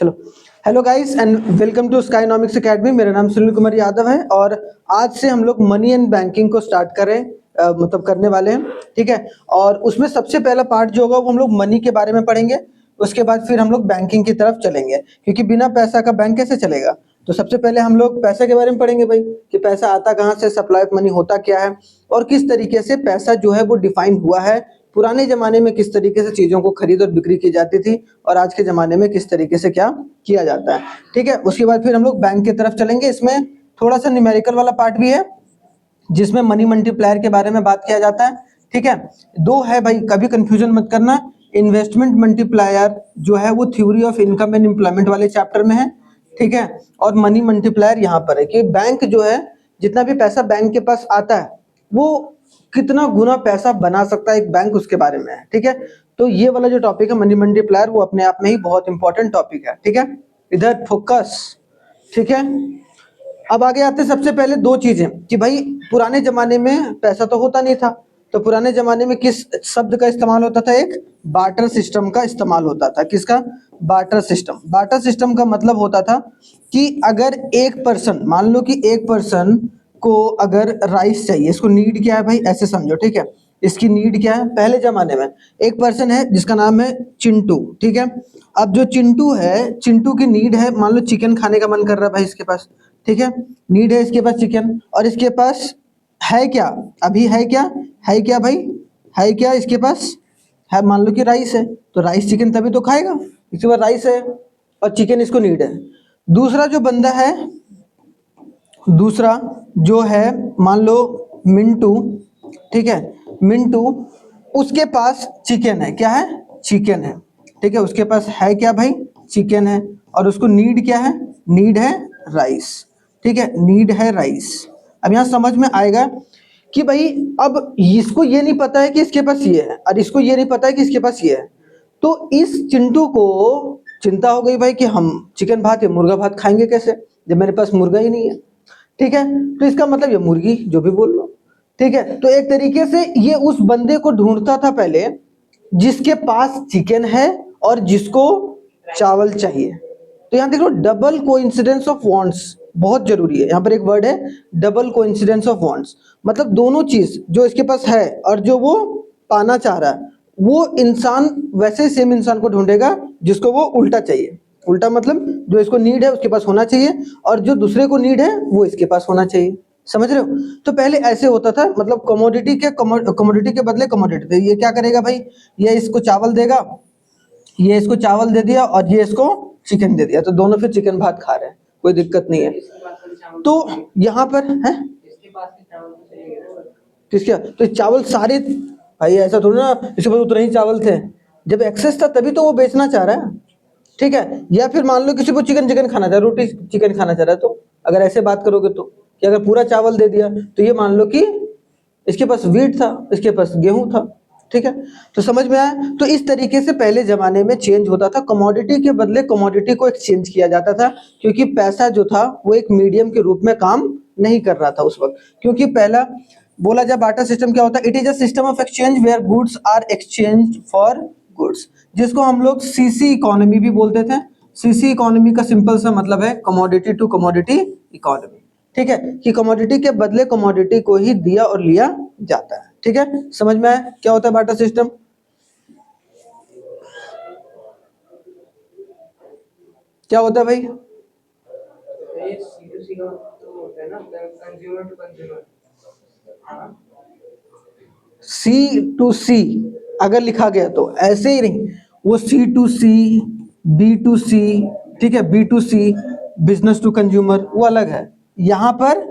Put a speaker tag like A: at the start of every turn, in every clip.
A: चलो, hello guys and welcome to Skynomics academy. मेरा नाम सुनील कुमार यादव है और आज से हम लोग मनी एंड बैंकिंग को स्टार्ट कर रहे हैं, मतलब करने वाले हैं। ठीक है, और उसमें सबसे पहला पार्ट जो होगा वो हम लोग मनी के बारे में पढ़ेंगे। उसके बाद फिर हम लोग बैंकिंग की तरफ चलेंगे, क्योंकि बिना पैसा का बैंक कैसे चलेगा। तो सबसे पहले हम लोग पैसे के बारे में पढ़ेंगे भाई, कि पैसा आता कहाँ से, सप्लाई ऑफ मनी होता क्या है और किस तरीके से पैसा जो है वो डिफाइन हुआ है। पुराने जमाने में किस तरीके से चीजों को खरीद और बिक्री की जाती थी और आज के जमाने में किस तरीके से क्या किया जाता है। ठीक है, उसके बाद फिर हम लोग बैंक की तरफ चलेंगे। इसमें थोड़ा सा न्यूमेरिकल वाला पार्ट भी है, जिसमें मनी मल्टीप्लायर के बारे में बात किया जाता है। ठीक है, दो है भाई, कभी कंफ्यूजन मत करना। इन्वेस्टमेंट मल्टीप्लायर जो है वो theory of income and employment वाले चैप्टर में है। ठीक है, और मनी मल्टीप्लायर यहाँ पर है कि बैंक जो है, जितना भी पैसा बैंक के पास आता है वो कितना गुना पैसा बना सकता है एक बैंक, उसके बारे में है। ठीक है, तो ये वाला जो टॉपिक है मनी मल्टीप्लायर, वो अपने आप में ही बहुत इंपॉर्टेंट टॉपिक है। ठीक है, इधर फोकस। ठीक है, अब आगे आते हैं सबसे पहले दो चीजें, कि भाई पुराने जमाने में पैसा तो होता नहीं था, तो पुराने जमाने में किस शब्द का इस्तेमाल होता था? एक बार्टर सिस्टम का इस्तेमाल होता था। किसका? Barter system. बार्टर सिस्टम का मतलब होता था कि अगर एक पर्सन, मान लो कि एक पर्सन को अगर राइस चाहिए, इसको नीड क्या है भाई, ऐसे समझो। ठीक है, इसकी नीड क्या है? पहले जमाने में एक पर्सन है जिसका नाम है चिंटू। ठीक है, अब जो चिंटू है, चिंटू की नीड है, मान लो चिकन खाने का मन कर रहा है भाई इसके पास। ठीक है, नीड है इसके पास चिकन, और इसके पास है क्या? अभी है क्या? है क्या भाई? है क्या इसके पास? है, मान लो कि राइस है, तो राइस चिकन तभी तो खाएगा। इसके पास राइस है और चिकन इसको नीड है। दूसरा जो बंदा है, दूसरा जो है, मान लो मिंटू। ठीक है, मिंटू, उसके पास चिकन है। क्या है? चिकन है। ठीक है, उसके पास है क्या भाई? चिकन है, और उसको नीड क्या है? नीड है राइस। ठीक है, नीड है राइस। अब यहाँ समझ में आएगा कि भाई अब इसको ये नहीं पता है कि इसके पास ये है, और इसको ये नहीं पता है कि इसके पास ये है। तो इस चिंटू को चिंता हो गई भाई कि हम चिकन भात या मुर्गा भात खाएंगे कैसे, जब मेरे पास मुर्गा ही नहीं है। ठीक है, तो इसका मतलब ये मुर्गी, जो भी बोल लो। ठीक है, तो एक तरीके से ये उस बंदे को ढूंढता था पहले जिसके पास चिकन है और जिसको चावल चाहिए। तो यहाँ देखो, डबल कोइंसिडेंस ऑफ वांट्स बहुत जरूरी है। यहाँ पर एक वर्ड है, डबल कोइंसिडेंस ऑफ वांट्स, मतलब दोनों चीज जो इसके पास है और जो वो पाना चाह रहा है, वो इंसान वैसे सेम इंसान को ढूंढेगा जिसको वो उल्टा चाहिए। उल्टा मतलब जो इसको नीड है उसके पास होना चाहिए, और जो दूसरे को नीड है वो इसके पास होना चाहिए। समझ रहे हो? तो पहले ऐसे होता था, मतलब कमोडिटी के बदले कमोडिटी। तो ये क्या करेगा भाई, ये इसको चावल देगा, ये इसको चावल दे दिया, और ये इसको चिकन दे दिया, तो दोनों फिर चिकन भात खा रहे हैं, कोई दिक्कत नहीं है। तो यहाँ पर है किसके? तो चावल सारे भाई, ऐसा थोड़ा ना इसके पास उतने ही चावल थे, जब एक्सेस था तभी तो वो बेचना चाह रहा है। ठीक है, या फिर मान लो किसी को चिकन खाना चाह रहा है, रोटी चिकन खाना चाह रहा है, तो अगर ऐसे बात करोगे तो, कि अगर पूरा चावल दे दिया तो ये मान लो कि इसके पास वीट था, इसके पास गेहूं था। ठीक है, तो समझ में आया? तो इस तरीके से पहले जमाने में चेंज होता था, कमोडिटी के बदले कमोडिटी को एक्सचेंज किया जाता था, क्योंकि पैसा जो था वो एक मीडियम के रूप में काम नहीं कर रहा था उस वक्त। क्योंकि पहला बोला जाए बार्टर सिस्टम क्या होता है, it is a system of exchange where goods are exchange for goods, जिसको हम लोग सीसी इकोनॉमी भी बोलते थे। सीसी इकोनॉमी का सिंपल सा मतलब है कमोडिटी टू कमोडिटी इकोनॉमी। ठीक है, कि कमोडिटी के बदले कमोडिटी को ही दिया और लिया जाता है। ठीक है, समझ में आया क्या होता है बार्टर सिस्टम? क्या होता है भाई? सी टू सी अगर लिखा गया तो ऐसे ही नहीं, वो C to C, B to C. ठीक है, B to C business to consumer वो अलग है। यहाँ पर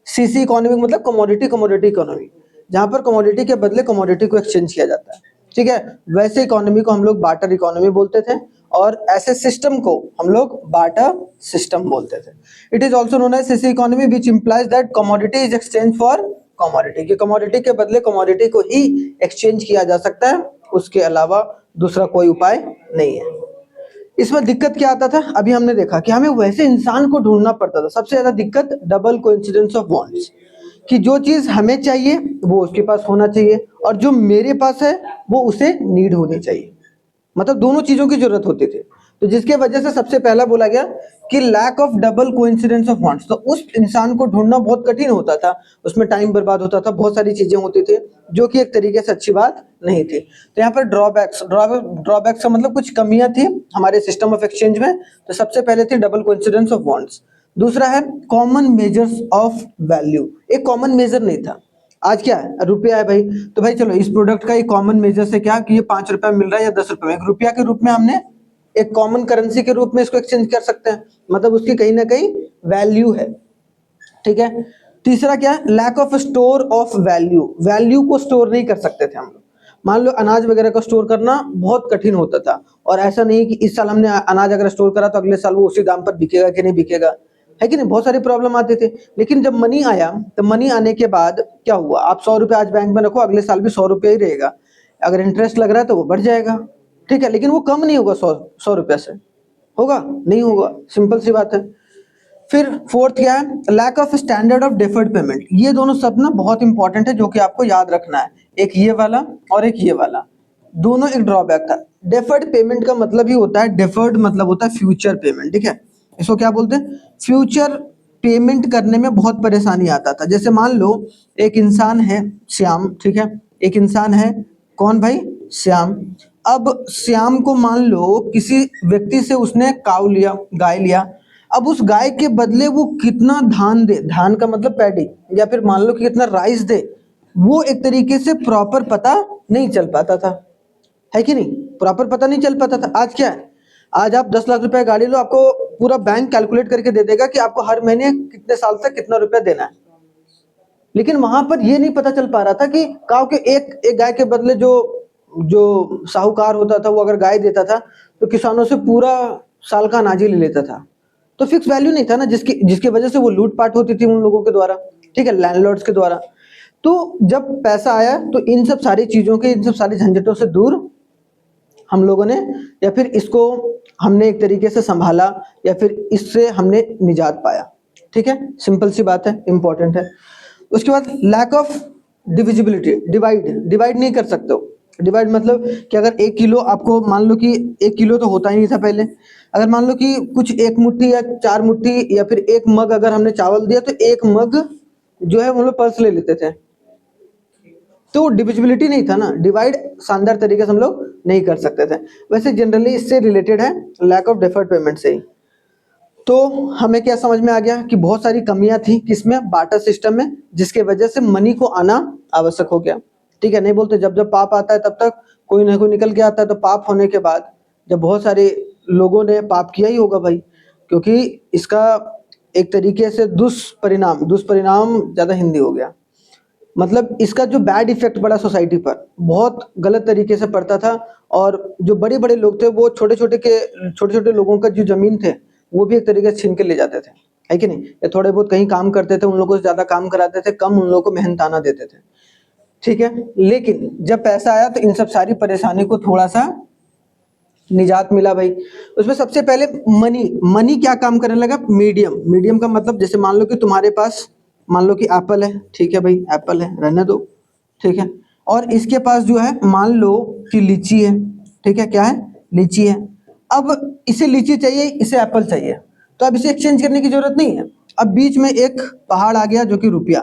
A: सीसी इकोनॉमी मतलब कमोडिटी कमोडिटी इकोनॉमी, जहाँ पर कमोडिटी के बदले कमोडिटी को एक्सचेंज किया जाता है। ठीक है, वैसे इकोनॉमी को हम लोग बार्टर इकोनॉमी बोलते थे, और ऐसे सिस्टम को हम लोग बार्टर सिस्टम बोलते थे। It is also known as CC economy which implies that commodity is exchange for commodity, कि कमोडिटी के बदले कमोडिटी को ही एक्सचेंज किया जा सकता है, उसके अलावा दूसरा कोई उपाय नहीं है। इसमें दिक्कत क्या आता था? अभी हमने देखा कि हमें वैसे इंसान को ढूंढना पड़ता था। सबसे ज्यादा दिक्कत डबल कोइंसिडेंस ऑफ वांट्स, कि जो चीज हमें चाहिए वो उसके पास होना चाहिए, और जो मेरे पास है वो उसे नीड होनी चाहिए। मतलब दोनों चीजों की जरूरत होती थी। तो जिसके वजह से सबसे पहला बोला गया कि lack of double coincidence of funds. तो उस इंसान को ढूंढना बहुत कठिन होता था, उसमें टाइम बर्बाद होता था, बहुत सारी चीजें होती थी जो कि एक तरीके से अच्छी बात नहीं थी। तो यहाँ पर ड्रॉबैक्स का मतलब कुछ कमियां थी हमारे सिस्टम ऑफ एक्सचेंज में। तो सबसे पहले थी डबल कोइंसिडेंस ऑफ फंड्स। दूसरा है कॉमन मेजर्स ऑफ वैल्यू, एक कॉमन मेजर नहीं था। आज क्या है, रुपया है भाई, तो भाई चलो इस प्रोडक्ट का एक कॉमन मेजर से क्या कि ये 5 रुपया मिल रहा है या 10 रुपये में, एक रुपया के रूप में हमने एक कॉमन करेंसी के रूप में इसको एक्सचेंज कर सकते हैं, मतलब उसकी कहीं ना कहीं वैल्यू है। ठीक है। तीसरा क्या है, lack of store of value, value को स्टोर नहीं कर सकते थे हम लोग। मान लो अनाज वगैरह को स्टोर करना बहुत कठिन होता था, और ऐसा नहीं कि इस साल हमने अनाज अगर स्टोर करा तो अगले साल वो उसी दाम पर बिकेगा कि नहीं बिकेगा, है कि नहीं, बहुत सारी प्रॉब्लम आती थी। लेकिन जब मनी आया तो मनी आने के बाद क्या हुआ, आप 100 रुपये आज बैंक में रखो, अगले साल भी 100 रुपये ही रहेगा, अगर इंटरेस्ट लग रहा है तो वो बढ़ जाएगा। ठीक है, लेकिन वो कम नहीं होगा 100 रुपये से, होगा नहीं होगा, सिंपल सी बात है। फिर फोर्थ क्या है, lack of standard of deferred payment. ये दोनों सब ना बहुत इंपॉर्टेंट है जो कि आपको याद रखना है, एक ये वाला और एक ये वाला, दोनों एक ड्रॉबैक था। डिफर्ड पेमेंट का मतलब ही होता है, डिफर्ड मतलब होता है फ्यूचर पेमेंट। ठीक है, इसको क्या बोलते हैं, फ्यूचर पेमेंट करने में बहुत परेशानी आता था। जैसे मान लो एक इंसान है श्याम, ठीक है, एक इंसान है, कौन भाई, श्याम। अब श्याम को मान लो किसी व्यक्ति से उसने काऊ लिया, गाय लिया, अब उस गाय के बदले वो कितना धान दे, धान का मतलब पैडी, या फिर मान लो कि कितना राइस दे, वो एक तरीके से प्रॉपर पता नहीं चल पाता था, है कि नहीं, प्रॉपर पता नहीं चल पाता था। आज क्या है, आज आप 10 लाख रुपए गाड़ी लो, आपको पूरा बैंक कैलकुलेट करके दे देगा कि आपको हर महीने कितने साल तक कितना रुपया देना है। लेकिन वहां पर ये नहीं पता चल पा रहा था कि काऊ के एक गाय के बदले जो जो साहूकार होता था वो अगर गाय देता था तो किसानों से पूरा साल का अनाज ही ले लेता था। तो फिक्स वैल्यू नहीं था ना, जिसकी वजह से वो लूटपाट होती थी उन लोगों के द्वारा, ठीक है, लैंडलॉर्ड्स के द्वारा। तो जब पैसा आया तो इन सब सारी चीजों के, इन सब सारी झंझटों से दूर हम लोगों ने, या फिर इसको हमने एक तरीके से संभाला, या फिर इससे हमने निजात पाया। ठीक है, सिंपल सी बात है, इंपॉर्टेंट है। उसके बाद लैक ऑफ डिविजिबिलिटी, डिवाइड नहीं कर सकते हो। डिवाइड मतलब कि अगर 1 किलो आपको, मान लो कि 1 किलो तो होता ही नहीं था पहले, अगर मान लो कि कुछ 1 मुट्ठी या 4 मुट्ठी या फिर 1 मग अगर हमने चावल दिया तो 1 मग जो है हम लोग पल्स ले लेते थे, तो डिविजिबिलिटी नहीं था ना, डिवाइड शानदार तरीके से हम लोग नहीं कर सकते थे। वैसे जनरली इससे रिलेटेड है, लैक ऑफ डिफर्ड पेमेंट से ही। तो हमें क्या समझ में आ गया कि बहुत सारी कमियां थी किसमें, बार्टर सिस्टम में, जिसके वजह से मनी को आना आवश्यक हो गया। ठीक है, नहीं बोलते जब जब पाप आता है तब तक कोई ना कोई निकल के आता है, तो पाप होने के बाद जब बहुत सारे लोगों ने पाप किया ही होगा भाई, क्योंकि इसका एक तरीके से दुष्परिणाम, दुष्परिणाम ज्यादा हिंदी हो गया, मतलब इसका जो बैड इफेक्ट पड़ा सोसाइटी पर, बहुत गलत तरीके से पड़ता था। और जो बड़े बड़े लोग थे वो छोटे छोटे लोगों का जो जमीन थे वो भी एक तरीके से छीन के ले जाते थे, है कि नहीं, या थोड़े बहुत कहीं काम करते थे उन लोगों से ज्यादा काम कराते थे, कम उन लोगों को मेहनताना देते थे। ठीक है, लेकिन जब पैसा आया तो इन सब सारी परेशानी को थोड़ा सा निजात मिला भाई। उसमें सबसे पहले मनी क्या काम करने लगा, मीडियम का मतलब जैसे मान लो कि तुम्हारे पास, मान लो कि एप्पल है, ठीक है भाई, एप्पल है, रहने दो, ठीक है, और इसके पास जो है मान लो कि लीची है, ठीक है, क्या है, लीची है। अब इसे लीची चाहिए, इसे एप्पल चाहिए, तो अब इसे एक्सचेंज करने की जरूरत नहीं है। अब बीच में एक पहाड़ आ गया जो कि रुपया,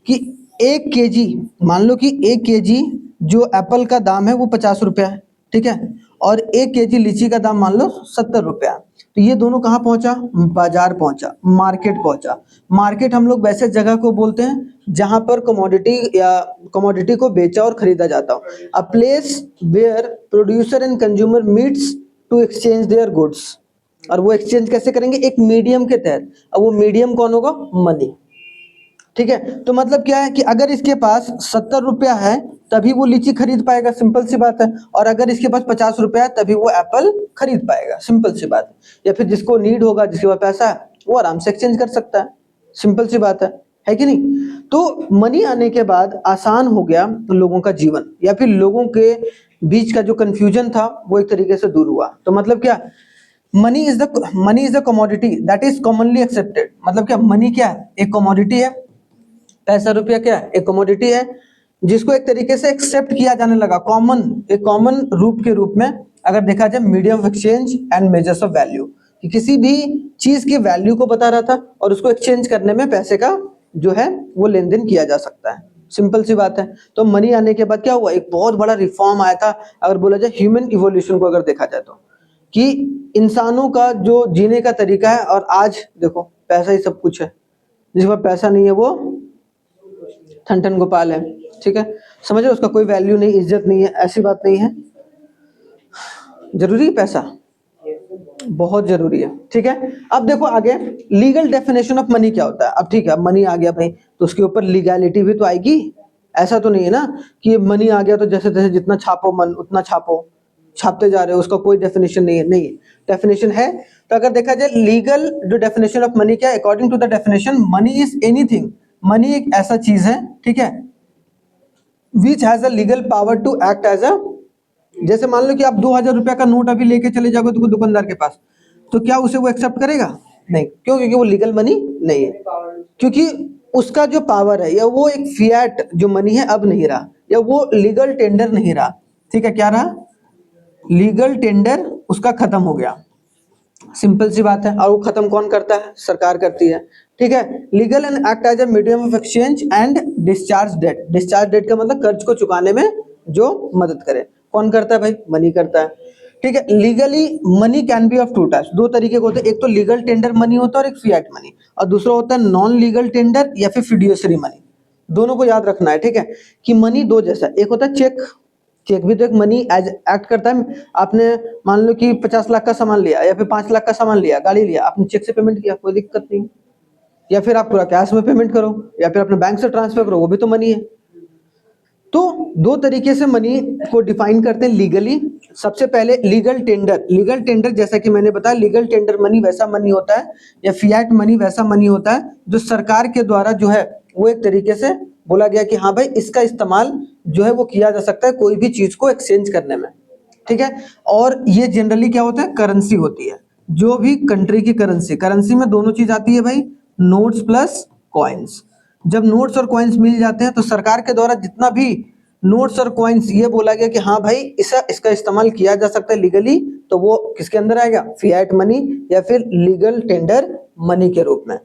A: कि 1 kg, मान लो कि 1 kg जो एप्पल का दाम है वो 50 रुपया है, ठीक है, और 1 kg लीची का दाम मान लो 70 रुपया। तो ये दोनों कहाँ पहुंचा, बाजार पहुंचा, मार्केट पहुंचा। मार्केट हम लोग वैसे जगह को बोलते हैं जहां पर कमोडिटी को बेचा और खरीदा जाता हो, a place where producer and consumer meets to exchange their goods. और वो एक्सचेंज कैसे करेंगे, एक मीडियम के तहत। अब वो मीडियम कौन होगा, मनी। ठीक है, तो मतलब क्या है कि अगर इसके पास 70 रुपया है तभी वो लीची खरीद पाएगा, सिंपल सी बात है, और अगर इसके पास 50 रुपया है तभी वो एप्पल खरीद पाएगा, सिंपल सी बात है। या फिर जिसको नीड होगा, जिसके पास पैसा है, वो आराम से एक्सचेंज कर सकता है, सिंपल सी बात है कि नहीं। तो मनी आने के बाद आसान हो गया लोगों का जीवन, या फिर लोगों के बीच का जो कंफ्यूजन था वो एक तरीके से दूर हुआ। तो मतलब क्या, money is the commodity that is commonly accepted. मतलब क्या, मनी क्या है, एक कमोडिटी है, पैसा रुपया क्या है, एक कमोडिटी है जिसको एक तरीके से एक्सेप्ट किया जाने लगा, एक कॉमन रूप के रूप में अगर देखा जाए medium of exchange and measures of value, कि किसी भी चीज की वैल्यू को बता रहा था और उसको एक्सचेंज करने में पैसे का जो है वो लेन देन किया जा सकता है। सिंपल सी बात है। तो मनी आने के बाद क्या हुआ, एक बहुत बड़ा रिफॉर्म आया था। अगर बोला जाए ह्यूमन इवोल्यूशन को अगर देखा जाए तो, कि इंसानों का जो जीने का तरीका है, और आज देखो पैसा ही सब कुछ है। जिसके पास पैसा नहीं है वो ठन ठन गोपाल है, ठीक है, समझो, उसका कोई वैल्यू नहीं, इज्जत नहीं है, ऐसी बात नहीं है। जरूरी है पैसा, बहुत जरूरी है, ठीक है। अब देखो आगे लीगल डेफिनेशन ऑफ मनी क्या होता है। अब ठीक है, मनी आ गया भाई, तो उसके ऊपर लीगैलिटी भी तो आएगी। ऐसा तो नहीं है ना कि मनी आ गया तो जैसे तैसे जितना छापो मन उतना छापो, छापते जा रहे हो, उसका कोई डेफिनेशन नहीं है। नहीं, डेफिनेशन है। तो अगर देखा जाए लीगल जो डेफिनेशन ऑफ मनी क्या है, according to the definition money is anything, money एक ऐसा चीज है, ठीक है, which has a legal power to act as a, जैसे मान लो कि आप 2000 रुपया का नोट अभी लेके चले जाओगे तो दुकानदार के पास, तो क्या उसे वो एक्सेप्ट करेगा? नहीं। क्यों? क्योंकि वो लीगल मनी नहीं है। क्योंकि उसका जो पावर है, या वो एक फिएट जो मनी है अब नहीं रहा, या वो लीगल टेंडर नहीं रहा, ठीक है। क्या रहा? लीगल टेंडर उसका खत्म हो गया। सिंपल सी बात है। और वो खत्म कौन करता है? सरकार करती है, ठीक है। Legal and act as a medium of exchange and discharge debt. Discharge debt का मतलब कर्ज को चुकाने में जो मदद करे। कौन करता है भाई? मनी करता है, ठीक है। Legally money can be of two types, दो तरीके के होते हैं। एक तो लीगल टेंडर मनी होता है और एक फिएट मनी, और दूसरा होता है नॉन लीगल टेंडर या फिर फिड्यूसरी मनी। दोनों को याद रखना है, ठीक है, कि मनी दो जैसा। एक होता है चेक, चेक भी तो एक मनी एज एक्ट करता है। आपने मान लो कि 50 लाख का सामान लिया या फिर 5 लाख का सामान लिया, गाड़ी लिया, आपने चेक से पेमेंट किया, कोई दिक्कत नहीं। या फिर आप पूरा कैश में पेमेंट करो या फिर अपने बैंक से ट्रांसफर करो, वो भी तो मनी है। तो दो तरीके से मनी को डिफाइन करते हैं लीगली। सबसे पहले लीगल टेंडर। लीगल टेंडर जैसा कि मैंने बताया, लीगल टेंडर मनी वैसा मनी होता है, या फिएट मनी वैसा मनी होता है जो सरकार के द्वारा जो है वो एक तरीके से बोला गया कि हाँ भाई इसका इस्तेमाल जो है वो किया जा सकता है कोई भी चीज को एक्सचेंज करने में, ठीक है। और ये जनरली क्या होता है? करेंसी होती है। जो भी कंट्री की करेंसी, करेंसी में दोनों चीज आती है भाई, नोट्स प्लस कॉइन्स। जब नोट्स और कॉइन्स मिल जाते हैं तो सरकार के द्वारा जितना भी नोट्स और कॉइन्स ये बोला गया कि हाँ भाई इसका इस्तेमाल किया जा सकता है लीगली, तो वो किसके अंदर आएगा? फिएट मनी या फिर लीगल टेंडर मनी के रूप में,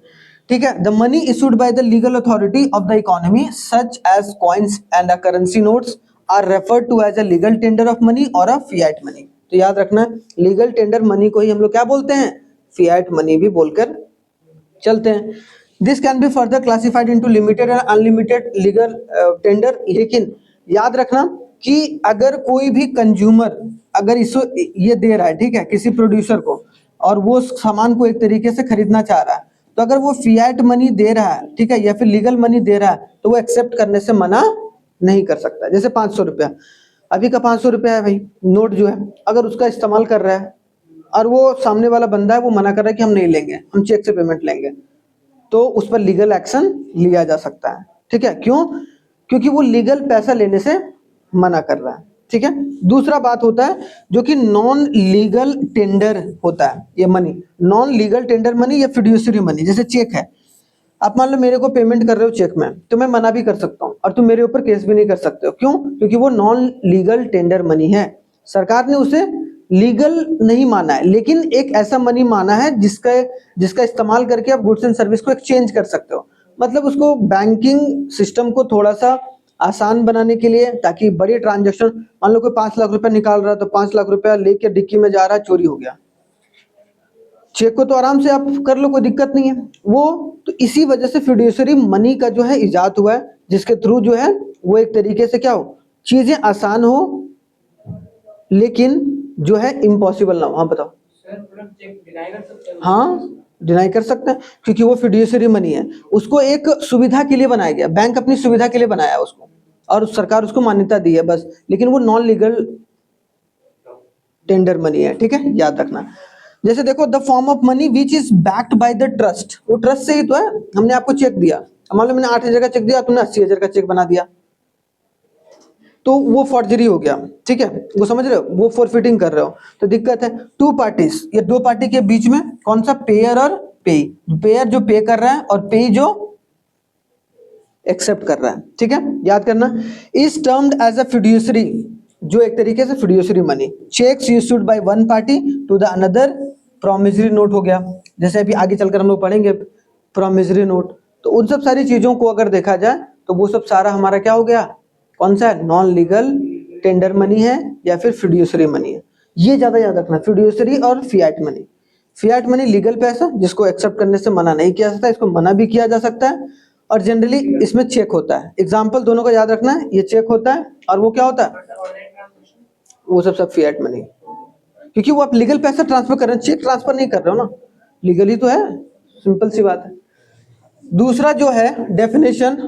A: ठीक है। The money issued by the legal authority of the economy such as coins and currency notes are referred to as a legal tender of money और अ फिएट मनी। तो याद रखना, legal tender money को ही हम लोग क्या बोलते हैं? फिएट मनी भी बोलकर चलते हैं। This can be further classified into limited and unlimited legal tender. लेकिन याद रखना कि अगर कोई भी कंज्यूमर अगर इसको ये दे रहा है, ठीक है, किसी प्रोड्यूसर को, और वो उस सामान को एक तरीके से खरीदना चाह रहा है, तो अगर वो फिएट मनी दे रहा है, ठीक है, या फिर लीगल मनी दे रहा है, तो वो एक्सेप्ट करने से मना नहीं कर सकता। जैसे 500 रुपया, अभी का 500 रुपया है भाई नोट जो है, अगर उसका इस्तेमाल कर रहा है और वो सामने वाला बंदा है वो मना कर रहा है कि हम नहीं लेंगे, हम चेक से पेमेंट लेंगे, तो उस पर लीगल एक्शन लिया जा सकता है, ठीक है। क्यों? क्योंकि वो लीगल पैसा लेने से मना कर रहा है, ठीक है। दूसरा बात होता है जो कि नॉन लीगल टेंडर होता है ये money. Non legal tender money या फिड्यूसरी मनी, जैसे चेक है, आप मान लो मेरे को पेमेंट कर रहे हो चेक में, तो मैं मना भी कर सकता हूँ और तुम मेरे ऊपर केस भी नहीं कर सकते हो। क्यों? क्योंकि वो नॉन लीगल टेंडर मनी है। सरकार ने उसे लीगल नहीं माना है, लेकिन एक ऐसा मनी माना है जिसका इस्तेमाल करके आप गुड्स एंड सर्विस को एक्सचेंज कर सकते हो। मतलब उसको बैंकिंग सिस्टम को थोड़ा सा आसान बनाने के लिए, ताकि बड़ी ट्रांजेक्शन, मान लो कोई 5 लाख रुपया निकाल रहा है, तो 5 लाख रुपया लेके डिक्की में जा रहा है, चोरी हो गया, चेक को तो आराम से आप कर लो, कोई दिक्कत नहीं है वो। तो इसी वजह से फिड्यूसरी मनी का जो है इजाद हुआ है, जिसके थ्रू जो है वो एक तरीके से क्या हो, चीजें आसान हो लेकिन जो है इम्पॉसिबल ना हो। हाँ बताओ। हाँ डिनाई कर सकते हैं, क्योंकि वो फिड्यूसरी मनी है, उसको एक सुविधा के लिए बनाया गया, बैंक अपनी सुविधा के लिए बनाया उसको, और सरकार उसको मान्यता दी है बस। लेकिन वो नॉन लीगल टेंडर मनी है, ठीक है, याद रखना। जैसे देखो the form of money which is backed by the trust, वो ट्रस्ट से ही तो है। हमने आपको चेक दिया, मान लो मैंने 8,000 का चेक दिया, तुमने 80,000 का चेक बना दिया, तो वो फॉर्जरी हो गया, ठीक है, वो समझ रहे हो, वो फॉरफिटिंग कर रहे हो, तो दिक्कत है। टू पार्टीज, ये दो पार्टी के बीच में कौन सा? पेयर और पेई। पेयर जो पे कर रहा है और पेई जो एक्सेप्ट कर रहा है, ठीक है, याद करना। Is termed as a fiduciary, जो एक तरीके से fiduciary money. Cheques issued by one party to the another, promissory note हो गया, जैसे अभी आगे चलकर हम लोग पढ़ेंगे प्रॉमिसरी नोट। तो उन सब सारी चीजों को अगर देखा जाए तो वो सब सारा हमारा क्या हो गया, कौन सा है, नॉन लीगल टेंडर मनी है या फिर फिड्यूशियरी मनी है। ये ज्यादा याद रखना, फिड्यूशियरी और fiat money. Fiat money legal पैसा जिसको एक्सेप्ट करने से मना नहीं किया जाता, इसको मना भी किया जा सकता है, और जनरली इसमें चेक होता है। एग्जाम्पल दोनों का याद रखना है, ये चेक होता है और वो क्या होता है, वो सब फिएट मनी, क्योंकि वो आप लीगल पैसा ट्रांसफर कर रहे हैं, चेक ट्रांसफर नहीं कर रहे हो ना, लीगल ही तो है, सिंपल सी बात है। दूसरा जो है डेफिनेशन,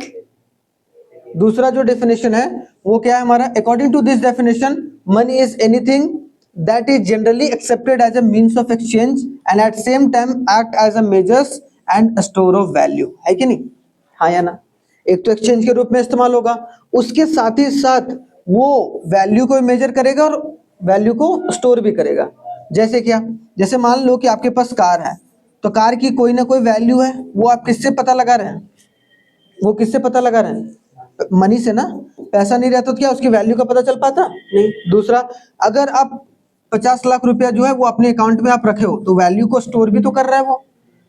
A: दूसरा जो डेफिनेशन है वो क्या है हमारा, according to this definition money is anything that is generally accepted as a means of exchange and at same time act as a measures and store of value, है कि नहीं, हाँ या ना। एक तो एक्सचेंज के रूप में इस्तेमाल होगा, उसके साथ ही साथ वो वैल्यू को मेजर करेगा और वैल्यू को स्टोर भी करेगा। जैसे क्या, जैसे मान लो कि आपके पास कार है, तो कार की कोई ना कोई वैल्यू है, वो आप किससे पता लगा रहे हैं, वो किससे पता लगा रहे हैं, मनी से ना। पैसा नहीं रहता तो क्या उसकी वैल्यू का पता चल पाता नहीं। दूसरा, अगर आप 50 लाख रुपया जो है वो अपने अकाउंट में आप रखे हो, तो वैल्यू को स्टोर भी तो कर रहा है, वो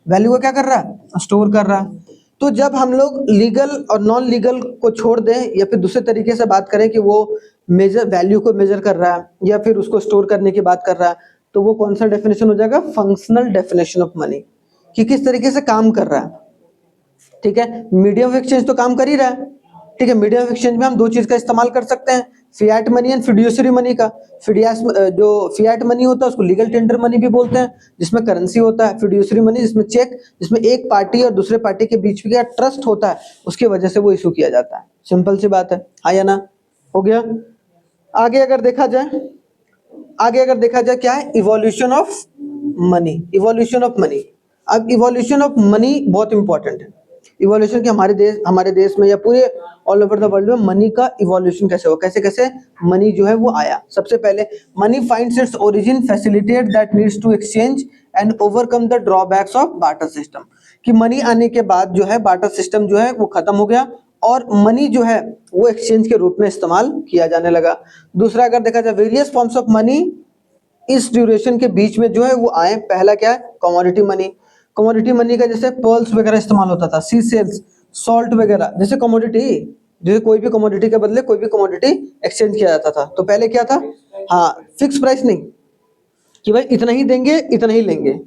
A: वैल्यू को क्या कर रहा है, स्टोर कर रहा है। तो जब हम लोग लीगल और नॉन लीगल को छोड़ दें, या फिर दूसरे तरीके से बात करें कि वो मेजर वैल्यू को मेजर कर रहा है या फिर उसको स्टोर करने की बात कर रहा है, तो वो कौन सा डेफिनेशन हो जाएगा, फंक्शनल डेफिनेशन ऑफ मनी, कि किस तरीके से काम कर रहा है। ठीक है, मीडियम ऑफ एक्सचेंज तो काम कर ही रहा है। ठीक है, मीडियम ऑफ एक्सचेंज में हम दो चीज का इस्तेमाल कर सकते हैं, fiat money and fiduciary money का। जो फिएट मनी होता है उसको लीगल टेंडर मनी भी बोलते हैं, जिसमें करेंसी होता है। फिड्यूशियरी मनी जिसमें चेक, जिसमें एक पार्टी और दूसरे पार्टी के बीच में ट्रस्ट होता है, उसकी वजह से वो इशू किया जाता है। सिंपल सी बात है, हाँ या ना, हो गया। आगे अगर देखा जाए, आगे अगर देखा जाए क्या है, evolution of money, evolution of money. अब इवोल्यूशन ऑफ मनी बहुत इंपॉर्टेंट है। इवोल्यूशन की हमारे देश में या पूरे ऑल ओवर द वर्ल्ड में मनी का इवोल्यूशन कैसे हो, कैसे कैसे मनी जो है वो आया। सबसे पहले, money finds its origin facilitate that needs to exchange and overcome the drawbacks of barter system. कि मनी आने के बाद जो है बार्टर सिस्टम जो है वो खत्म हो गया और मनी जो है वो एक्सचेंज के रूप में इस्तेमाल किया जाने लगा। दूसरा, अगर देखा जाए, वेरियस फॉर्म्स ऑफ मनी इस ड्यूरेशन के बीच में जो है वो आए। पहला क्या है, कमोडिटी मनी। कमोडिटी मनी का जैसे पर्ल्स वगैरह इस्तेमाल होता था, सी सेल्स, सॉल्ट वगैरह, जैसे कमोडिटी, जैसे कोई भी कमोडिटी के बदले कोई भी कमोडिटी एक्सचेंज किया जाता था। तो पहले क्या था, हाँ, फिक्स प्राइस नहीं कि भाई इतना ही देंगे इतना ही लेंगे,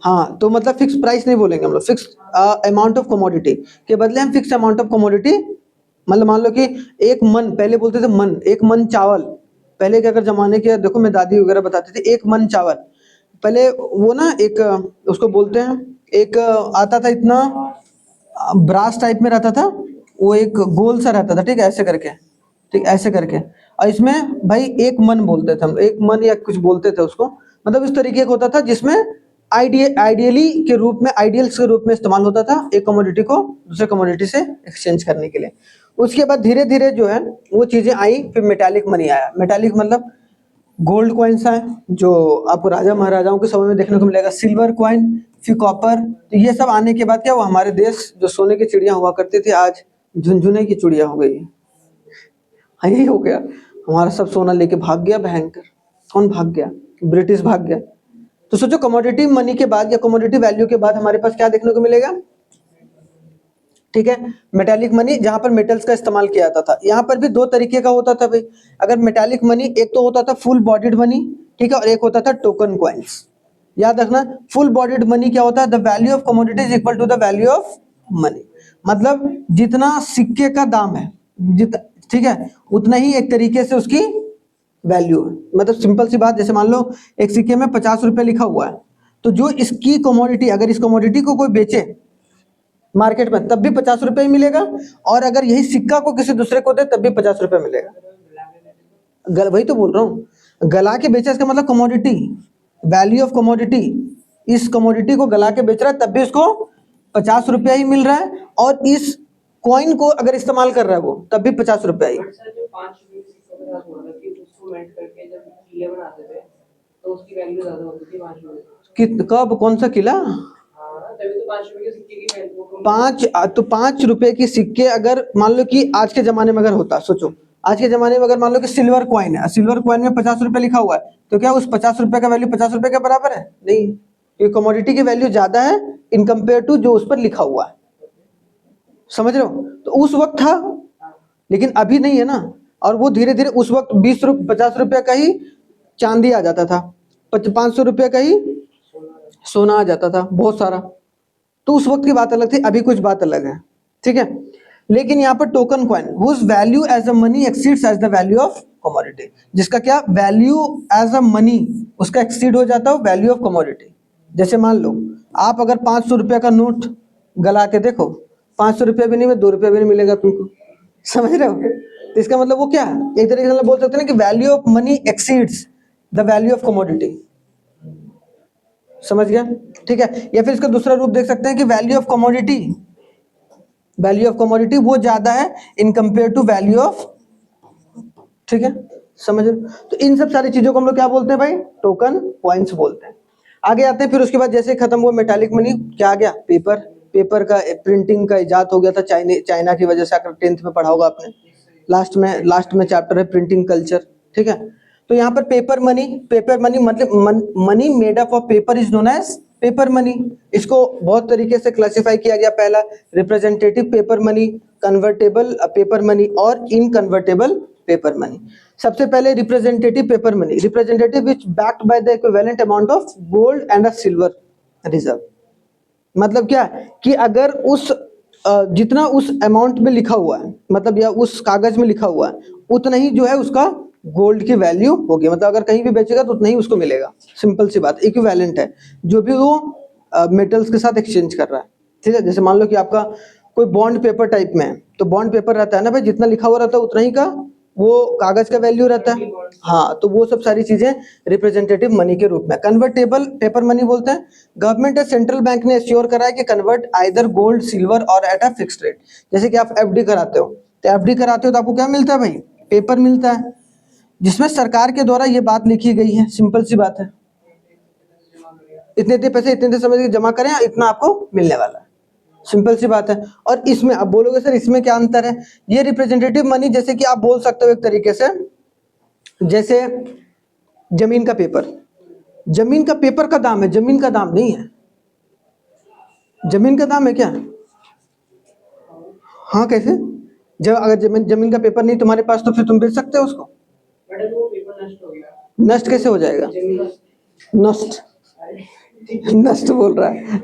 A: हाँ, तो मतलब फिक्स प्राइस नहीं बोलेंगे हम लोग, फिक्स अमाउंट ऑफ कमोडिटी के बदले हम फिक्स अमाउंट ऑफ कमोडिटी, मतलब मान लो कि एक मन, पहले बोलते थे मन, एक मन चावल। पहले के अगर जमाने के देखो, मैं दादी वगैरह बताती थी, एक मन चावल। पहले वो ना एक उसको बोलते हैं, एक आता था इतना ब्रास टाइप में रहता था, वो एक गोल सा रहता था, ठीक है, ऐसे करके, ठीक ऐसे करके, और इसमें भाई एक मन बोलते थे हम, एक मन या कुछ बोलते थे उसको, मतलब इस तरीके का होता था जिसमें आइडियली के रूप में, आइडियल्स के रूप में इस्तेमाल होता था एक कमोडिटी को दूसरे कमोडिटी से एक्सचेंज करने के लिए। उसके बाद धीरे धीरे जो है वो चीजें आई, फिर मेटालिक मनी आया। मेटालिक मतलब गोल्ड कॉइन्स आए, जो आपको राजा महाराजाओं के समय में देखने को मिलेगा, सिल्वर कॉइन, फिर कॉपर। तो ये सब आने के बाद क्या हुआ, हमारे देश जो सोने की चिड़िया हुआ करती थी, आज झुनझुने की चिड़िया हो गई है। हाँ, यही हो गया, हमारा सब सोना लेके भाग गया, भयंकर। कौन भाग गया, ब्रिटिश भाग गया। तो सोचो, कमोडिटी मनी के बाद या कमोडिटी वैल्यू के बाद हमारे पास क्या देखने को मिलेगा, ठीक है, मेटालिक मनी, जहां पर मेटल्स का इस्तेमाल किया जाता था। यहाँ पर भी दो तरीके का होता था भाई। अगर मेटालिक मनी, एक तो होता था फुल बॉडीड मनी, ठीक है, और एक होता था टोकन कॉइन्स। याद रखना, फुल बॉडीड मनी क्या होता है, the value of commodity is equal to the value of money. मतलब जितना सिक्के का दाम है, ठीक है, उतना ही एक तरीके से उसकी वैल्यू है। मतलब सिंपल सी बात, जैसे मान लो एक सिक्के में 50 रुपए लिखा हुआ है, तो जो इसकी कमोडिटी, अगर इस कमोडिटी को कोई बेचे मार्केट में, तब भी 50 रुपए ही मिलेगा, और अगर यही सिक्का को किसी दूसरे को दे तब भी 50 रुपए मिलेगा। वही तो बोल रहा हूँ, गला के बेचा, इसका मतलब कमोडिटी, वैल्यू ऑफ कमोडिटी, इस कमोडिटी को गला के बेच रहा है तब भी उसको 50 रुपया ही मिल रहा है, और इस कॉइन को अगर इस्तेमाल कर रहा है वो, तब भी 50 रुपया ही। कब, कौन सा किला, तो 5 रुपए की सिक्के अगर मान लो कि आज के जमाने में अगर होता, सोचो आज के जमाने में अगर मान लो कि सिल्वर कॉइन है, सिल्वर कॉइन में 50 रुपये लिखा हुआ है, तो क्या उस 50 रुपये का वैल्यू 50 रुपये के बराबर है? नहीं, क्योंकि कमोडिटी की वैल्यू ज्यादा है इन कंपेयर टू जो उस पर लिखा हुआ है। समझ रहे हो? तो उस वक्त था, लेकिन अभी नहीं है ना। और वो धीरे धीरे उस वक्त 50 रुपये का ही चांदी आ जाता था, 500 रुपये का ही सोना आ जाता था, बहुत सारा। तो उस वक्त की बात अलग थी, अभी कुछ बात अलग है, ठीक है। लेकिन यहाँ पर token coin whose value as a money exceeds as the value of commodity, जिसका क्या वैल्यू एज अ मनी उसका एक्सीड हो जाता है वैल्यू ऑफ कमोडिटी। जैसे मान लो आप अगर 500 रुपये का नोट गला के देखो, 500 रुपये भी नहीं, 2 रुपये भी नहीं मिलेगा तुमको। समझ रहे हो? तो इसका मतलब वो क्या है, एक तरीके से बोल सकते हैं कि value of money exceeds the value of commodity. समझ गया? ठीक है। या फिर इसका दूसरा रूप देख सकते हैं कि value of commodity, value of commodity वो ज्यादा है in compare to value of, ठीक है। समझ रहे? तो इन सब सारी चीजों को हम लोग क्या बोलते हैं भाई? टोकन कॉइन्स बोलते हैं। आगे आते हैं, फिर उसके बाद जैसे खत्म हुआ मेटालिक मनी, क्या आ गया? पेपर। पेपर का प्रिंटिंग का इजाद हो गया था चाइना की वजह से। अगर 10th में पढ़ा होगा आपने, लास्ट में चैप्टर है प्रिंटिंग कल्चर, ठीक है। तो यहाँ पर पेपर मनी मतलब money made up of paper is known as paper money. इसको बहुत तरीके से क्लासिफाई किया गया। पहला representative paper money, convertible paper money और इनकन्वर्टेबल पेपर मनी। सबसे पहले representative paper money, representative which backed by the equivalent amount of gold and a silver reserve. मतलब क्या कि अगर उस जितना उस अमाउंट में लिखा हुआ है, मतलब या उस कागज में लिखा हुआ है, उतना ही जो है उसका गोल्ड की वैल्यू होगी। मतलब अगर कहीं भी बेचेगा तो उतना ही उसको मिलेगा। सिंपल सी बात, इक्विवेलेंट है जो भी वो मेटल्स के साथ एक्सचेंज कर रहा है, ठीक है। जैसे मान लो कि आपका कोई बॉन्ड पेपर टाइप में है, तो बॉन्ड पेपर रहता है ना भाई, जितना लिखा हुआ रहता है उतना ही का वो कागज का वैल्यू रहता है। हाँ, तो वो सब सारी चीजें रिप्रेजेंटेटिव मनी के रूप में। कन्वर्टेबल पेपर मनी बोलते हैं। गवर्नमेंट या सेंट्रल बैंक ने एश्योर करा है कि कन्वर्ट आइदर गोल्ड सिल्वर और एट अ फिक्स्ड रेट। जैसे कि आप एफडी कराते हो, तो एफडी कराते हो तो आपको क्या मिलता है भाई? पेपर मिलता है, जिसमें सरकार के द्वारा ये बात लिखी गई है। सिंपल सी बात है, इतने पैसे इतने समय के जमा करें, इतना आपको मिलने वाला है। सिंपल सी बात है। और इसमें आप बोलोगे सर इसमें क्या अंतर है? ये रिप्रेजेंटेटिव मनी, जैसे कि आप बोल सकते हो एक तरीके से, जैसे जमीन का पेपर, जमीन का पेपर का दाम है, जमीन का दाम नहीं है। जमीन का दाम है क्या? हाँ, कैसे? जब अगर जमीन का पेपर नहीं तुम्हारे पास, तो फिर तुम बेच सकते हो उसको। वो पेपर नष्ट हो गया। नष्ट कैसे हो जाएगा? नष्ट नष्ट बोल रहा है।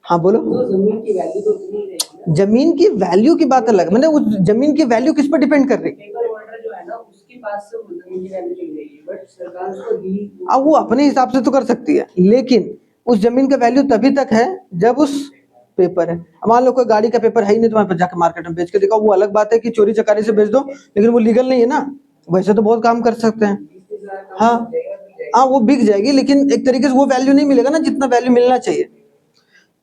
A: हाँ बोलो। जमीन की वैल्यू तो उतनी ही रहेगी। जमीन की वैल्यू की बात अलग, मतलब उस जमीन की वैल्यू किस पर डिपेंड कर रही है? पेपर होल्डर जो है ना, उसके पास से जमीन की वैल्यू चली जाएगी, बट सरकार उसको दी। अब वो अपने हिसाब से तो कर सकती है, लेकिन उस जमीन का वैल्यू तभी तक है जब उस पेपर है। मान लो कोई गाड़ी का पेपर है ही नहीं, तुम्हारे पास जाकर मार्केट में बेच के दिखाओ, वो अलग बात है कि चोरी चकारी से बेच दो, लेकिन वो लीगल नहीं है ना। वैसे तो बहुत काम कर सकते हैं। हाँ हाँ, वो बिक जाएगी, लेकिन एक तरीके से वो वैल्यू नहीं मिलेगा ना जितना वैल्यू मिलना चाहिए।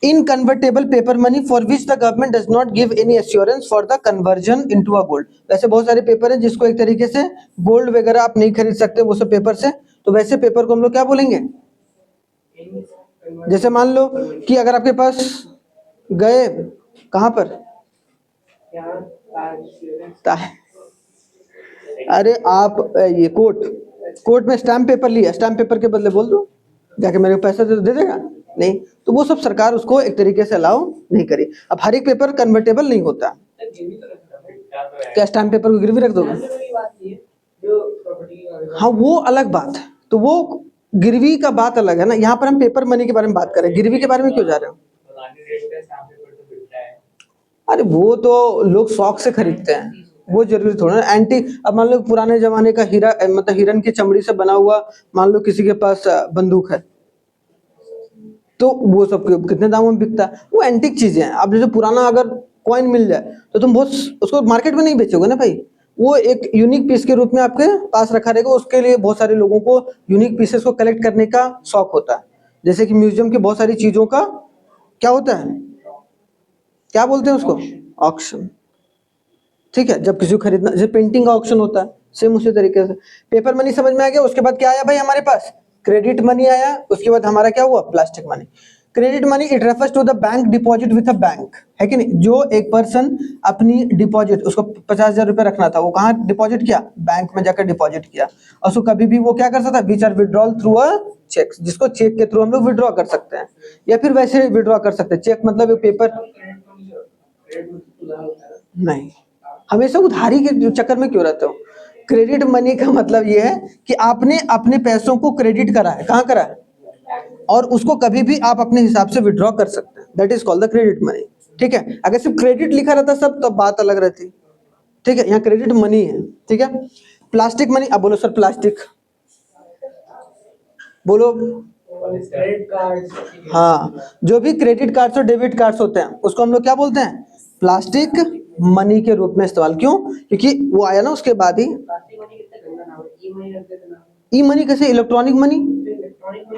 A: Inconvertible paper money for which the government does not give any assurance for the conversion into a gold. वैसे बहुत सारे पेपर हैं जिसको एक तरीके से गोल्ड वगैरह आप नहीं खरीद सकते वो सब पेपर से, तो वैसे पेपर को हम लोग क्या बोलेंगे? जैसे मान लो कि अगर आपके पास गए कहाँ पर, अरे आप ये कोर्ट में स्टैम्प पेपर लिया, स्टैम्प पेपर के बदले बोल दो जाके मेरे को पैसा दे देगा नहीं, तो वो सब सरकार उसको एक तरीके से अलाउ नहीं करी। अब हर एक पेपर कन्वर्टेबल नहीं होता। क्या स्टैम्प पेपर को गिरवी रख दोगे? हाँ, वो अलग बात है। तो वो गिरवी का बात अलग है ना, यहाँ पर हम पेपर मनी के बारे में बात करें, गिरवी के बारे में क्यों जा रहे हो? अरे वो तो लोग शौक से खरीदते हैं, वो जरूरी थोड़ा ना। एंटी, अब मान लो पुराने जमाने का हीरा, मतलब हिरन की चमड़ी से बना हुआ, मान लो किसी के पास बंदूक है, तो वो सब कितने दामों में बिकता है? वो एंटिक चीजें हैं। अब जैसे पुराना अगर कॉइन मिल जाए तो तुम बहुत उसको मार्केट में नहीं बेचोगे ना भाई, वो एक यूनिक पीस के रूप में आपके पास रखा रहेगा। उसके लिए बहुत सारे लोगों को यूनिक पीसेस को कलेक्ट करने का शौक होता है। जैसे कि म्यूजियम के बहुत सारी चीजों का क्या होता है, क्या बोलते हैं उसको? ऑक्शन। ठीक है, जब किसी को खरीदना, जैसे पेंटिंग का ऑक्शन होता है, सेम उसी तरीके से पेपर मनी समझ में आ गया। उसके बाद क्या आया भाई हमारे पास? क्रेडिट मनी आया। उसके बाद हमारा क्या हुआ? Plastic money. Credit money it refers to the bank deposit with a bank, है कि नहीं। जो एक पर्सन अपनी डिपॉजिट, उसको 50,000 रुपये रखना था, वो कहाँ डिपॉजिट किया, बैंक में जाकर डिपॉजिट किया, और उसको कभी भी वो क्या कर सकता है, which are withdrawal through a cheque, जिसको चेक के थ्रू हम लोग विड्रॉ कर सकते हैं, या फिर वैसे विड्रॉ कर सकते हैं। चेक मतलब एक पेपर नहीं, हमेशा उधारी के चक्कर में क्यों रहते हो। क्रेडिट मनी का मतलब ये है कि आपने अपने पैसों को क्रेडिट करा है, कहाँ करा है, और उसको कभी भी आप अपने हिसाब से विड्रॉ कर सकते हैं, that is called the credit money. ठीक है, अगर सिर्फ क्रेडिट लिखा रहता सब तो बात अलग रहती। ठीक है, यहाँ क्रेडिट मनी है। ठीक है, प्लास्टिक मनी, अब बोलो सर प्लास्टिक, बोलो। हाँ, जो भी क्रेडिट कार्ड्स और डेबिट कार्ड्स होते हैं उसको हम लोग क्या बोलते हैं, प्लास्टिक मनी के रूप में इस्तेमाल। क्यों, क्योंकि वो आया ना उसके बाद ही। ई मनी कैसे, इलेक्ट्रॉनिक मनी,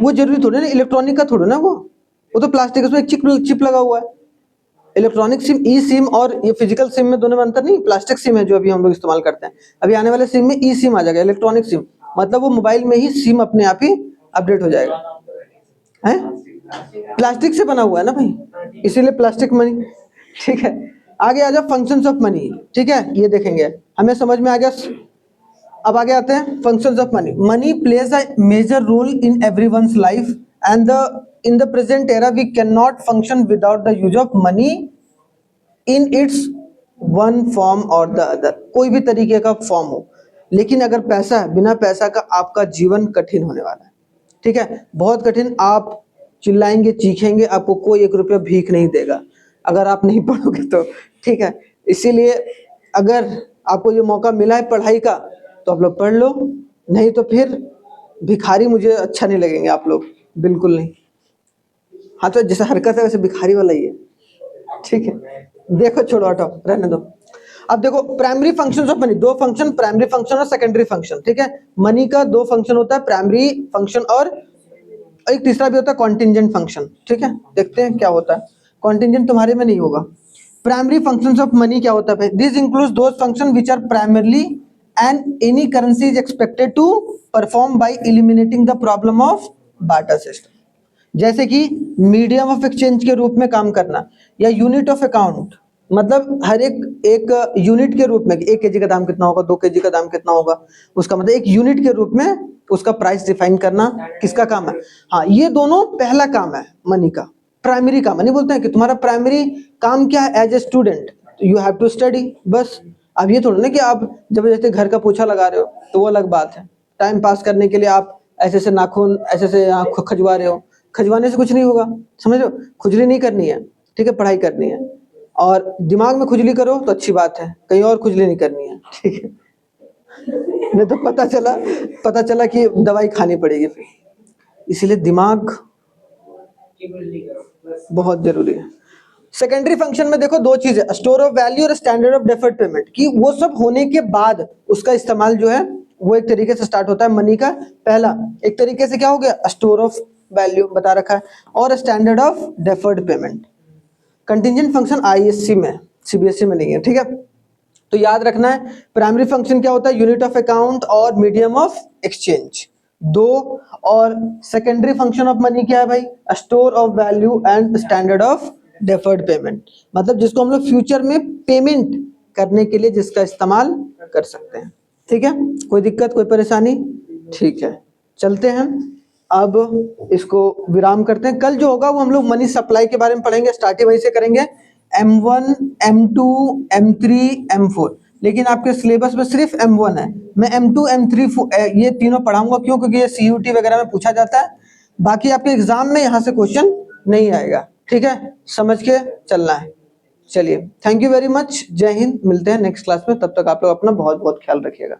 A: वो जरूरी थोड़ी ना, इलेक्ट्रॉनिक का थोड़ा ना, वो तो प्लास्टिक, उसमें एक चिप लगा हुआ है। इलेक्ट्रॉनिक सिम, ई सिम और ये फिजिकल सिम में दोनों में अंतर नहीं। प्लास्टिक सिम है जो अभी हम लोग इस्तेमाल करते हैं, अभी आने वाले सिम में ई सिम आ जाएगा, इलेक्ट्रॉनिक सिम, मतलब वो मोबाइल में ही सिम अपने आप ही अपडेट हो जाएगा। है, प्लास्टिक से बना हुआ है ना भाई, इसीलिए प्लास्टिक मनी। ठीक है, आगे आ जाओ फंक्शंस ऑफ मनी। ठीक है, ये देखेंगे, हमें समझ में आ गया। अब आगे आते हैं functions of money. Money plays a major role in everyone's life and the in the present era we can not function without the use of money in its one form और द अदर। कोई भी तरीके का form हो, लेकिन अगर पैसा है, बिना पैसा का आपका जीवन कठिन होने वाला है। ठीक है, बहुत कठिन। आप चिल्लाएंगे, चीखेंगे, आपको कोई 1 रुपया भीख नहीं देगा अगर आप नहीं पढ़ोगे तो। ठीक है, इसीलिए अगर आपको ये मौका मिला है पढ़ाई का तो आप लोग पढ़ लो, नहीं तो फिर भिखारी मुझे अच्छा नहीं लगेंगे आप लोग, बिल्कुल नहीं। हाँ, तो जैसा हरकत है वैसे भिखारी वाला ही है। ठीक है, देखो छोड़ो, हटाओ, रहने दो। अब देखो primary functions of money, 2 function, primary function और सेकेंडरी फंक्शन। ठीक है, मनी का 2 फंक्शन होता है, प्राइमरी फंक्शन और एक तीसरा भी होता है कॉन्टिंजेंट फंक्शन। ठीक है, देखते हैं क्या होता है। कॉन्टिंजेंट तुम्हारे में नहीं होगा। प्राइमरी फंक्शंस ऑफ मनी क्या होता है भाई, this includes those function which are primarily and any currency is expected to perform by eliminating the problem of barter system. जैसे कि मीडियम ऑफ एक्सचेंज के रूप में काम करना, या यूनिट ऑफ अकाउंट, मतलब हर एक यूनिट के रूप में 1 केजी का दाम कितना होगा, 2 केजी का दाम कितना होगा, उसका मतलब एक यूनिट के रूप में उसका प्राइस डिफाइन करना किसका काम है। हाँ, ये दोनों पहला काम है मनी का, प्राइमरी काम। मनी बोलते हैं कि तुम्हारा प्राइमरी काम क्या है, as a student you have to study, बस। अब ये थोड़ा ना कि आप जब जैसे घर का पोछा लगा रहे हो तो वो अलग बात है, टाइम पास करने के लिए आप ऐसे से नाखून ऐसे से खजवा रहे हो, खजवाने से कुछ नहीं होगा, समझ लो। खुजली नहीं करनी है, ठीक है, पढ़ाई करनी है। और दिमाग में खुजली करो तो अच्छी बात है, कहीं और खुजली नहीं करनी है। ठीक है, नहीं तो पता चला कि दवाई खानी पड़ेगी फिर। इसीलिए दिमाग बहुत जरूरी है। सेकेंडरी फंक्शन में देखो 2 चीजें, स्टोर ऑफ वैल्यू और स्टैंडर्ड ऑफ डेफर्ड पेमेंट, कि वो सब होने के बाद उसका इस्तेमाल जो है वो एक तरीके से स्टार्ट होता है मनी का। पहला एक तरीके से क्या हो गया, स्टोर ऑफ वैल्यू बता रखा है, और standard of deferred payment. Contingent function ISC में, सीबीएसई में नहीं है। ठीक है, तो याद रखना है प्राइमरी फंक्शन क्या होता है, यूनिट ऑफ अकाउंट और मीडियम ऑफ एक्सचेंज 2, और सेकेंडरी फंक्शन ऑफ मनी क्या है भाई, store of value and standard of deferred payment, मतलब जिसको हम लोग फ्यूचर में पेमेंट करने के लिए जिसका इस्तेमाल कर सकते हैं। ठीक है, कोई दिक्कत, कोई परेशानी? ठीक है, चलते हैं अब इसको विराम करते हैं। कल जो होगा वो हम लोग मनी सप्लाई के बारे में पढ़ेंगे, स्टार्टिंग वहीं से करेंगे, M1, M2, M3, M4। लेकिन आपके सिलेबस में सिर्फ M1 है, मैं M2, M3 ये तीनों पढ़ाऊंगा। क्यों, क्योंकि ये CUT वगैरह में पूछा जाता है, बाकी आपके एग्जाम में यहाँ से क्वेश्चन नहीं आएगा। ठीक है, समझ के चलना है। चलिए, थैंक यू वेरी मच, जय हिंद, मिलते हैं नेक्स्ट क्लास में, तब तक आप लोग अपना बहुत बहुत ख्याल रखिएगा।